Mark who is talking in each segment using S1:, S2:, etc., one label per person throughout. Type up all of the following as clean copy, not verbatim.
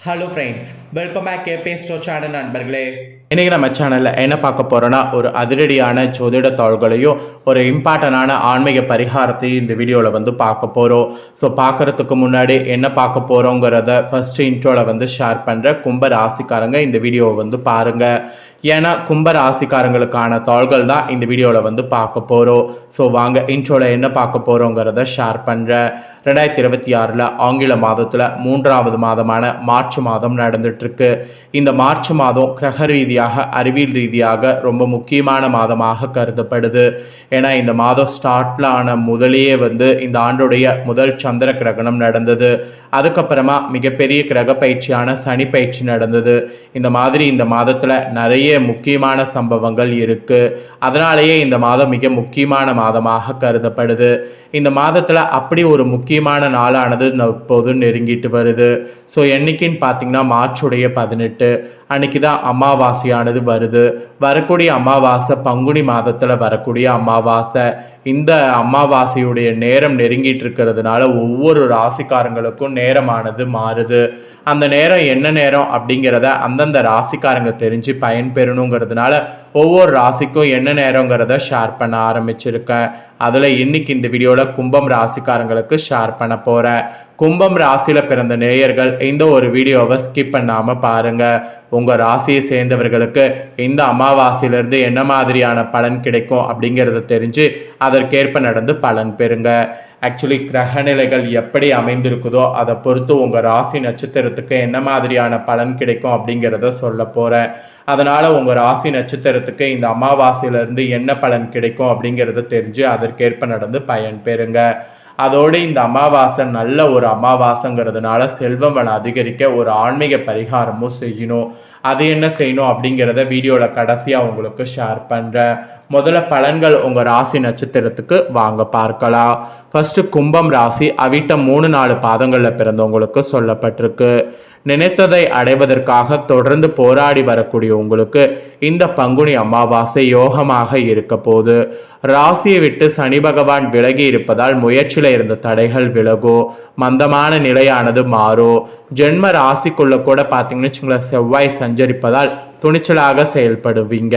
S1: Hello friends, welcome back கேபே ஸ்டோ channel நண்பர்களே. இன்றைக்கி நம்ம சேனலில் என்ன பார்க்க போகிறோன்னா, ஒரு அதிரடியான ஜோதிட தாள்களையும் ஒரு இம்பார்ட்டண்டான ஆன்மீக பரிகாரத்தையும் இந்த வீடியோவில் பார்க்க போகிறோம். ஸோ பார்க்குறதுக்கு முன்னாடி என்ன பார்க்க போகிறோங்கிறத ஃபஸ்ட்டு இன்ட்ரோவில் ஷேர் பண்ணுற கும்ப ராசிக்காரங்க இந்த வீடியோவை பாருங்கள். ஏன்னா கும்ப ராசிக்காரங்களுக்கான தாள்கள் தான் இந்த வீடியோவில் பார்க்க போகிறோம். ஸோ வாங்க இன்ட்ரோவில் என்ன பார்க்க போகிறோங்கிறத ஷேர் பண்ணுறேன். 2026 ஆங்கில மாதத்தில் 3வது மாதமான மார்ச் மாதம் நடந்துட்டுருக்கு. இந்த மார்ச் மாதம் கிரக ரீதியாக அறிவியல் ரீதியாக ரொம்ப முக்கியமான மாதமாக கருதப்படுது. ஏன்னா இந்த மாதம் ஸ்டார்ட்ல ஆன முதலேயே இந்த ஆண்டுடைய முதல் சந்திர கிரகணம் நடந்தது. அதுக்கப்புறமா மிகப்பெரிய கிரக பயிற்சியான சனி பயிற்சி நடந்தது. இந்த மாதிரி இந்த மாதத்தில் நிறைய முக்கியமான சம்பவங்கள் இருக்கு. அதனாலேயே இந்த மாதம் மிக முக்கியமான மாதமாக கருதப்படுது. இந்த மாதத்தில் அப்படி ஒரு முக்கியமான நாளானது இப்போது நெருங்கிட்டு வருது. ஸோ என்னைக்குன்னு பார்த்தீங்கன்னா மார்ச்சுடைய 18 அன்னைக்கு தான் அமாவாசையானது வருது. வரக்கூடிய அமாவாசை பங்குனி மாதத்தில் வரக்கூடிய அமாவாசை. இந்த அமாவாசையுடைய நேரம் நெருங்கிட்டு இருக்கிறதுனால ஒவ்வொரு ராசிக்காரங்களுக்கும் நேரமானது மாறுது. அந்த நேரம் என்ன நேரம் அப்படிங்கிறத அந்தந்த ராசிக்காரங்க தெரிஞ்சு பயன்பெறணுங்கிறதுனால ஒவ்வொரு ராசிக்கும் என்ன நேரங்கிறத ஷேர் பண்ண ஆரம்பிச்சிருக்கேன். அதில் இன்னைக்கு இந்த வீடியோவில் கும்பம் ராசிக்காரங்களுக்கு ஷேர் பண்ண போகிறேன். கும்பம் ராசியில் பிறந்த நேயர்கள் இந்த ஒரு வீடியோவை ஸ்கிப் பண்ணாமல் பாருங்கள். உங்கள் ராசியை சேர்ந்தவர்களுக்கு இந்த அமாவாசையிலிருந்து என்ன மாதிரியான பலன் கிடைக்கும் அப்படிங்கிறத தெரிஞ்சு அதற்கேற்ப நடந்து பலன் பெறுங்க. ஆக்சுவலி கிரகநிலைகள் எப்படி அமைந்திருக்குதோ அதை பொறுத்து உங்கள் ராசி நட்சத்திரத்துக்கு என்ன மாதிரியான பலன் கிடைக்கும் அப்படிங்கிறத சொல்ல போகிறேன். அதனால் உங்கள் ராசி நட்சத்திரத்துக்கு இந்த அமாவாசையிலேருந்து என்ன பலன் கிடைக்கும் அப்படிங்கிறத தெரிஞ்சு அதற்கேற்ப நடந்து பயன் பெறுங்க. அதோடு இந்த அமாவாசை நல்ல ஒரு அமாவாசைங்கிறதுனால செல்வம் வளம் அதிகரிக்க ஒரு ஆன்மீக பரிகாரமும் செய்யணும். அது என்ன செய்யணும் அப்படிங்கிறத வீடியோவில் கடைசியாக உங்களுக்கு ஷேர் பண்ணுறேன். முதல்ல பலன்கள் உங்கள் ராசி நட்சத்திரத்துக்கு வாங்க பார்க்கலாம். ஃபஸ்ட்டு கும்பம் ராசி அவிட்டம் 3-4 பாதங்களில் பிறந்தவங்களுக்கு சொல்லப்பட்டிருக்கு. நினைத்ததை அடைவதற்காக தொடர்ந்து போராடி வரக்கூடிய உங்களுக்கு இந்த பங்குனி அமாவாசை யோகமாக இருக்க போது. ராசியை விட்டு சனி பகவான் விலகி இருப்பதால் முயற்சியில் இருந்த தடைகள் விலகும். மந்தமான நிலையானது மாறும். ஜென்ம ராசிக்குள்ள கூட பார்த்தீங்கன்னு வச்சுங்களேன், செவ்வாய் சஞ்சரிப்பதால் துணிச்சலாக செயல்படுவீங்க.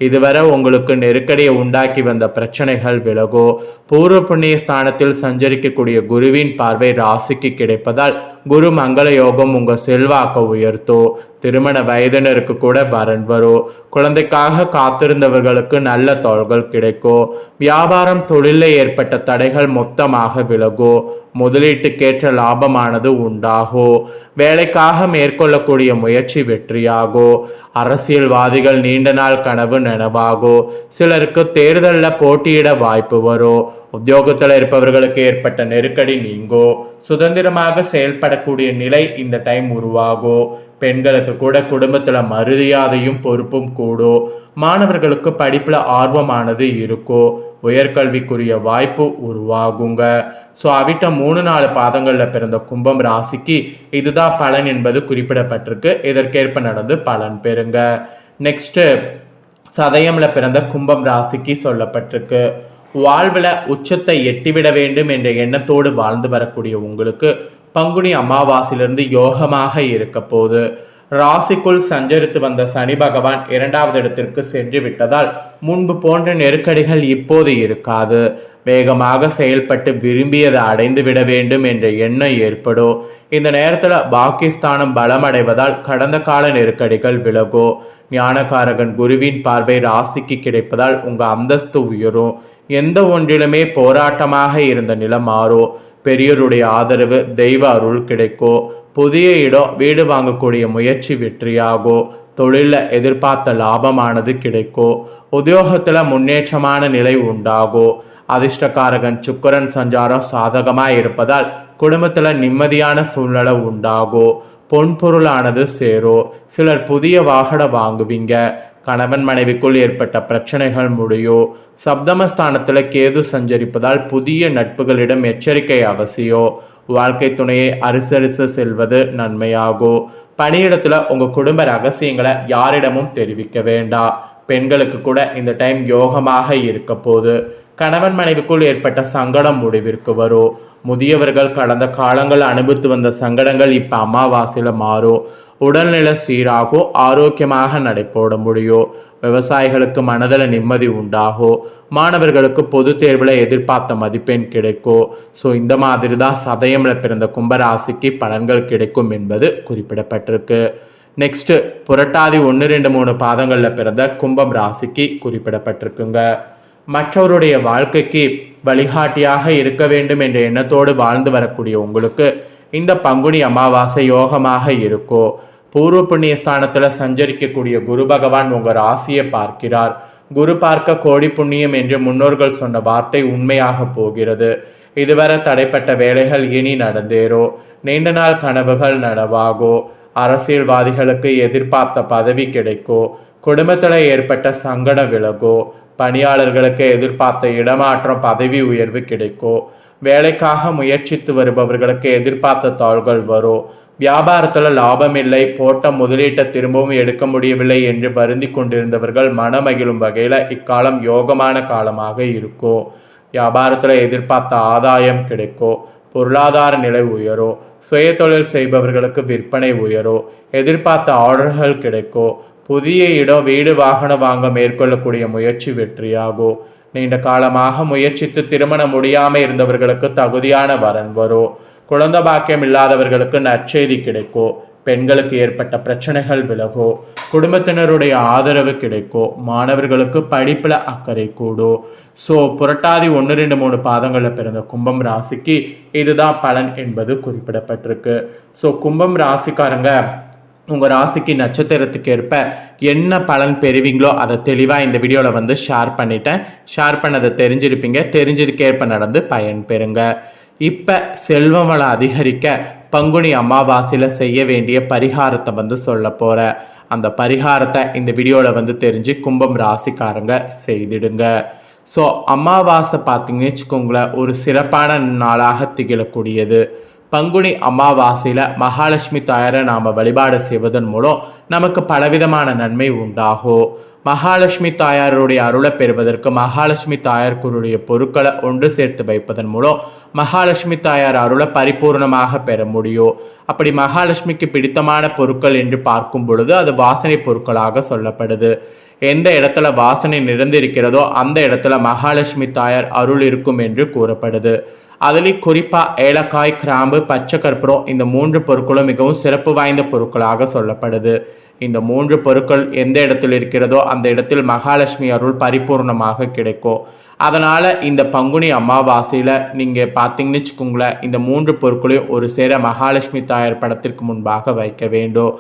S1: இதுவரை உங்களுக்கு நெருக்கடியை உண்டாக்கி வந்த பிரச்சனைகள் விலகும். பூர்வ புண்ணிய ஸ்தானத்தில் சஞ்சரிக்கக்கூடிய குருவின் பார்வை ராசிக்கு கிடைப்பதால் குரு மங்கள யோகம் உங்கள் செல்வாக்க உயர்த்தும். திருமண வயதினருக்கு கூட வரன் வரும். குழந்தைக்காக காத்திருந்தவர்களுக்கு நல்ல தோள்கள் கிடைக்கும். வியாபாரம் தொழிலில் ஏற்பட்ட தடைகள் மொத்தமாக விலகும். முதலீட்டுக்கேற்ற லாபமானது உண்டாகும். வேலைக்காக மேற்கொள்ளக்கூடிய முயற்சி வெற்றியாகும். அரசியல்வாதிகள் நீண்ட நாள் கனவு நனவாகும். சிலருக்கு தேர்தலில் போட்டியிட வாய்ப்பு வரும். உத்தியோகத்தில் இருப்பவர்களுக்கு ஏற்பட்ட நெருக்கடி நீங்கும். சுதந்திரமாக செயல்படக்கூடிய நிலை இந்த டைம் உருவாகும். பெண்களுக்கு கூட குடும்பத்தில் மரியாதையும் பொறுப்பும் கூடும். மாணவர்களுக்கு படிப்பில் ஆர்வமானது இருக்கும். உயர்கல்விக்குரிய வாய்ப்பு உருவாகுங்க. ஸோ அவிட்டம் 3-4 பாதங்களில் பிறந்த கும்பம் ராசிக்கு இதுதான் பலன் என்பது குறிப்பிடப்பட்டிருக்கு. இதற்கேற்ப நடந்து பலன் பெறுங்க. நெக்ஸ்ட்டு சதயமில் பிறந்த கும்பம் ராசிக்கு சொல்லப்பட்டிருக்கு. வாழ்வில் உச்சத்தை எட்டிவிட வேண்டும் என்ற எண்ணத்தோடு வாழ்ந்து வரக்கூடிய உங்களுக்கு பங்குனி அமாவாசையிலிருந்து யோகமாக இருக்க போது. ராசிக்குள் சஞ்சரித்து வந்த சனி பகவான் 2வது இடத்திற்கு சென்று விட்டதால் முன்பு போன்ற நெருக்கடிகள் இப்போது இருக்காது. வேகமாக செயல்பட்டு விரும்பியதை அடைந்து விட வேண்டும் என்ற எண்ணம் ஏற்படும். இந்த நேரத்தில் பாகிஸ்தானம் பலமடைவதால் கடந்த கால நெருக்கடிகள் விலகும். ஞானகாரகன் குருவின் பார்வை ராசிக்கு கிடைப்பதால் உங்கள் அந்தஸ்து உயரும். எந்த ஒன்றிலுமே போராட்டமாக இருந்த நிலம் மாறும். பெரியோருடைய ஆதரவு தெய்வ அருள் கிடைக்கும். புதிய இடம் வீடு வாங்கக்கூடிய முயற்சி வெற்றியாகும். தொழிலில் எதிர்பார்த்த லாபமானது கிடைக்கும். உத்தியோகத்தில் முன்னேற்றமான நிலை உண்டாகும். அதிர்ஷ்டக்காரகன் சுக்கிரன் சஞ்சாரம் சாதகமாக இருப்பதால் குடும்பத்தில் நிம்மதியான சூழ்நிலை உண்டாகும். பொன்பொருளானது சேரும். சிலர் புதிய வாகனம் வாங்குவீங்க. கணவன் மனைவிக்குள் ஏற்பட்ட பிரச்சனைகள் முடியும். சப்தமஸ்தானத்தில் கேது சஞ்சரிப்பதால் புதிய நட்புகளிடம் எச்சரிக்கை அவசியம். வாழ்க்கை துணையை அரிசரிசு செல்வது நன்மையாகும். பணியிடத்தில் உங்கள் குடும்ப ரகசியங்களை யாரிடமும் தெரிவிக்க வேண்டாம். பெண்களுக்கு கூட இந்த டைம் யோகமாக இருக்க போது. கணவன் மனைவிக்குள் ஏற்பட்ட சங்கடம் முடிவிற்கு வரும். முதியவர்கள் கடந்த காலங்கள் அனுபவித்து வந்த சங்கடங்கள் இப்போ அமாவாசையில் மாறும். உடல்நிலை சீராகும், ஆரோக்கியமாக நடைபோட முடியும். விவசாயிகளுக்கு மனதில் நிம்மதி உண்டாகும். மாணவர்களுக்கு பொது தேர்வில் எதிர்பார்த்த மதிப்பெண் கிடைக்கும். ஸோ இந்த மாதிரி தான் சதயமில் பிறந்த கும்பராசிக்கு பலன்கள் கிடைக்கும் என்பது குறிப்பிடப்பட்டிருக்கு. நெக்ஸ்ட் புரட்டாதி 1, 2, 3 பாதங்களில் பிறந்த கும்பம் ராசிக்கு குறிப்பிடப்பட்டிருக்குங்க. மற்றவருடைய வாழ்க்கைக்கு வழிகாட்டியாக இருக்க வேண்டும் என்ற எண்ணத்தோடு வாழ்ந்து வரக்கூடிய உங்களுக்கு இந்த பங்குனி அமாவாசை யோகமாக இருக்கும். பூர்வ புண்ணிய ஸ்தானத்தில் சஞ்சரிக்கக்கூடிய குரு பகவான் உங்கள் ராசியை பார்க்கிறார். குரு பார்க்க கோடி புண்ணியம் என்று முன்னோர்கள் சொன்ன வார்த்தை உண்மையாக போகிறது. இதுவரை தடைப்பட்ட வேலைகள் இனி நடந்தேறும். நீண்ட நாள் கனவுகள் நனவாகும். அரசியல்வாதிகளுக்கு எதிர்பார்த்த பதவி கிடைக்கும். குடும்பத்தில் ஏற்பட்ட சங்கடம் விலகும். பணியாளர்களுக்கு எதிர்பார்த்த இடமாற்றம், பதவி உயர்வு கிடைக்கும். வேலைக்காக முயற்சித்து வருபவர்களுக்கு எதிர்பார்த்த தாள்கள் வரும். வியாபாரத்தில் லாபம் இல்லை, போட்ட முதலீட்டை திரும்பவும் எடுக்க முடியவில்லை என்று வருந்தி கொண்டிருந்தவர்கள் மனமகிழும் வகையில் இக்காலம் யோகமான காலமாக இருக்கும். வியாபாரத்தில் எதிர்பார்த்த ஆதாயம் கிடைக்கும். பொருளாதார நிலை உயரும். சுய தொழில் செய்பவர்களுக்கு விற்பனை உயரும். எதிர்பார்த்த ஆர்டர்கள் கிடைக்கும். புதிய இடம், வீடு, வாகனம் வாங்க மேற்கொள்ளக்கூடிய முயற்சி வெற்றியாகும். நீண்ட காலமாக முயற்சித்து திருமணம் முடியாமல் இருந்தவர்களுக்கு தகுதியான வரன் வரும். குழந்தை பாக்கியம் இல்லாதவர்களுக்கு நற்செய்தி கிடைக்கும். பெண்களுக்கு ஏற்பட்ட பிரச்சனைகள் விலகும். குடும்பத்தினருடைய ஆதரவு கிடைக்கும். மாணவர்களுக்கு படிப்பில் அக்கறை கூடும். ஸோ புரட்டாதி 1, 2, 3 பாதங்களில் பிறந்த கும்பம் ராசிக்கு இதுதான் பலன் என்பது குறிப்பிடப்பட்டிருக்கு. ஸோ கும்பம் ராசிக்காரங்க உங்கள் ராசிக்கு நட்சத்திரத்துக்கு ஏற்ப என்ன பலன் பெறுவீங்களோ அதை தெளிவாக இந்த வீடியோவில் ஷேர் பண்ணிட்டேன். ஷேர் பண்ணதை தெரிஞ்சிருப்பீங்க. தெரிஞ்சதுக்கேற்ப நடந்து பயன் பெறுங்க. இப்போ செல்வம் வளம் அதிகரிக்க பங்குனி அமாவாசையில் செய்ய வேண்டிய பரிகாரத்தை சொல்ல போகிறேன். அந்த பரிகாரத்தை இந்த வீடியோவில் தெரிஞ்சு கும்பம் ராசிக்காரங்க செய்திடுங்க. ஸோ அமாவாசை பார்த்தீங்கன்னு வச்சுக்கோங்களேன், ஒரு சிறப்பான நாளாக திகழக்கூடியது. பங்குனி அமாவாசையில் மகாலட்சுமி தாயாரை நாம் வழிபாடு செய்வதன் மூலம் நமக்கு பலவிதமான நன்மை உண்டாகும். மகாலட்சுமி தாயாருடைய அருளை பெறுவதற்கு மகாலட்சுமி தாயாருக்குரிய பொருட்களை ஒன்று சேர்த்து வைப்பதன் மூலம் மகாலட்சுமி தாயார் அருளை பரிபூர்ணமாக பெற முடியும். அப்படி மகாலட்சுமிக்கு பிடித்தமான பொருட்கள் என்று பார்க்கும் பொழுது அது வாசனை பொருட்களாக சொல்லப்படுது. எந்த இடத்துல வாசனை நிறைந்திருக்கிறதோ அந்த இடத்துல மகாலட்சுமி தாயார் அருள் இருக்கும் என்று கூறப்படுது. அதுலேயும் குறிப்பாக ஏலக்காய், கிராம்பு, பச்சை கற்பூரம் இந்த 3 பொருட்களும் மிகவும் சிறப்பு வாய்ந்த பொருட்களாக சொல்லப்படுது. இந்த 3 பொருட்கள் எந்த இடத்தில் இருக்கிறதோ அந்த இடத்தில் மகாலட்சுமி அருள் பரிபூர்ணமாக கிடைக்கும். அதனால் இந்த பங்குனி அமாவாசையில் நீங்கள் பார்த்தீங்கன்னு வச்சுக்கோங்களேன், இந்த 3 பொருட்களையும் ஒரு சேர மகாலட்சுமி தாயார் படத்திற்கு முன்பாக வைக்க வேண்டும்.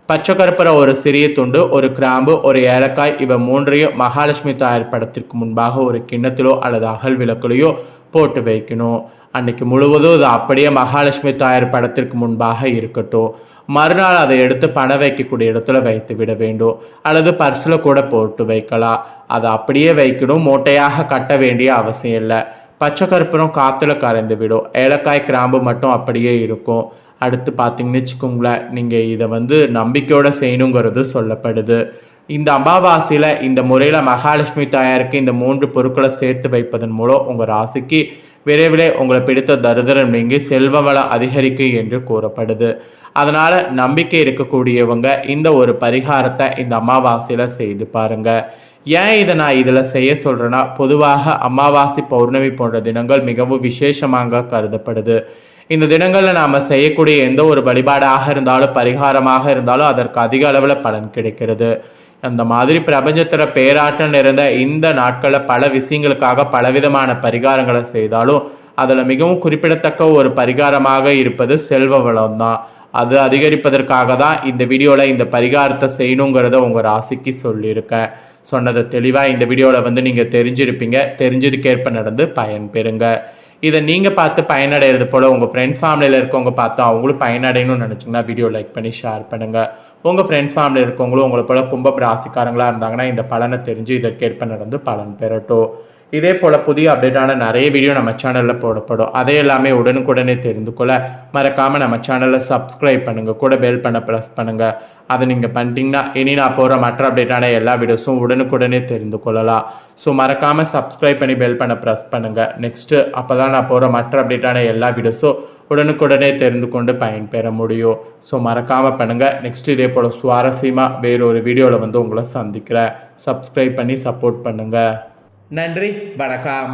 S1: பச்சை கற்பூரம் ஒரு சிறிய துண்டு, ஒரு கிராம்பு, ஒரு ஏலக்காய் இவை 3ஐயும் மகாலட்சுமி தாயார் படத்திற்கு முன்பாக ஒரு கிண்ணத்திலோ அல்லது அகல் விளக்குலையோ போட்டு வைக்கணும். அன்னைக்கு முழுவதும் அது அப்படியே மகாலட்சுமி தாயார் படத்திற்கு முன்பாக இருக்கட்டும். மறுநாள் அதை எடுத்து பணம் வைக்கக்கூடிய இடத்துல வைத்து விட வேண்டும். அல்லது பர்ஸில் கூட போட்டு வைக்கலாம். அதை அப்படியே வைக்கணும், மூட்டையாக கட்ட வேண்டிய அவசியம் இல்லை. பச்சை கற்பூரம் காற்றுல கரைந்து விடும். ஏலக்காய், கிராம்பு மட்டும் அப்படியே இருக்கும். அடுத்து பார்த்தீங்கன்னு வச்சுக்கோங்களேன், நீங்கள் இதை நம்பிக்கையோடு செய்யணுங்கிறது சொல்லப்படுது. இந்த அமாவாசையில் இந்த முறையில் மகாலட்சுமி தாயாருக்கு இந்த 3 பொருட்களை சேர்த்து வைப்பதன் மூலம் உங்கள் ராசிக்கு விரைவில் உங்களை பிடித்த தரித்திரம் நீங்கி செல்வ வளம் அதிகரிக்கும் என்று கூறப்படுது. அதனால் நம்பிக்கை இருக்கக்கூடியவங்க இந்த ஒரு பரிகாரத்தை இந்த அமாவாசையில் செய்து பாருங்கள். ஏன் இதை நான் இதில் செய்ய சொல்கிறேன்னா, பொதுவாக அமாவாசை, பௌர்ணமி போன்ற தினங்கள் மிகவும் விசேஷமாக கருதப்படுது. இந்த தினங்களில் நாம் செய்யக்கூடிய எந்த ஒரு வழிபாடாக இருந்தாலும் பரிகாரமாக இருந்தாலும் அதற்கு அதிக அளவில் பலன் கிடைக்கிறது. அந்த மாதிரி பிரபஞ்சத்தில் பேராற்றல் நிறைந்த இந்த நாட்களில் பல விஷயங்களுக்காக பலவிதமான பரிகாரங்களை செய்தாலும் அதில் மிகவும் குறிப்பிடத்தக்க ஒரு பரிகாரமாக இருப்பது செல்வ வளம் தான். அது அதிகரிப்பதற்காக தான் இந்த வீடியோவில் இந்த பரிகாரத்தை செய்யணுங்கிறத உங்கள் ராசிக்கு சொல்லியிருக்கேன். சொன்னதை தெளிவாக இந்த வீடியோவில் நீங்கள் தெரிஞ்சிருப்பீங்க. தெரிஞ்சதுக்கேற்ப நடந்து பயன் பெறுங்க. இதை நீங்கள் பார்த்து பயனடைகிறது போல் உங்கள் ஃப்ரெண்ட்ஸ் ஃபேமிலியில் இருக்கவங்க பார்த்து அவங்களும் பயனடையணும்னு நினச்சிங்கன்னா வீடியோ லைக் பண்ணி ஷேர் பண்ணுங்கள். உங்கள் ஃப்ரெண்ட்ஸ் ஃபேமிலியில் இருக்கவங்களும் உங்களை போல் கும்ப ராசிக்காரங்களாக இருந்தாங்கன்னா இந்த பலனை தெரிஞ்சு இதற்கேற்ப நடந்து பலன் பெறட்டும். இதே போல் புதிய அப்டேட்டான நிறைய வீடியோ நம்ம சேனலில் போடப்படும். அதை எல்லாமே உடனுக்குடனே தெரிந்து கொள்ள மறக்காமல் நம்ம சேனலை சப்ஸ்கிரைப் பண்ணுங்கள், கூட பெல் பண்ண ப்ரெஸ் பண்ணுங்கள். அதை நீங்கள் பண்ணிட்டீங்கன்னா இனி நான் போகிற மற்ற அப்டேட்டான எல்லா வீடியோஸும் உடனுக்குடனே தெரிந்து கொள்ளலாம். ஸோ மறக்காமல் சப்ஸ்கிரைப் பண்ணி பெல் பண்ண ப்ரெஸ் பண்ணுங்கள். நெக்ஸ்ட்டு அப்போ தான் நான் போகிற மற்ற அப்டேட்டான எல்லா வீடியோஸும் உடனுக்குடனே தெரிந்து கொண்டு பயன்பெற முடியும். ஸோ மறக்காமல் பண்ணுங்கள். நெக்ஸ்ட் இதே போல் சுவாரஸ்யமாக வேறொரு வீடியோவில் வந்து உங்களை சந்திக்கிறேன். சப்ஸ்கிரைப் பண்ணி சப்போர்ட் பண்ணுங்கள். நன்றி, வணக்கம்.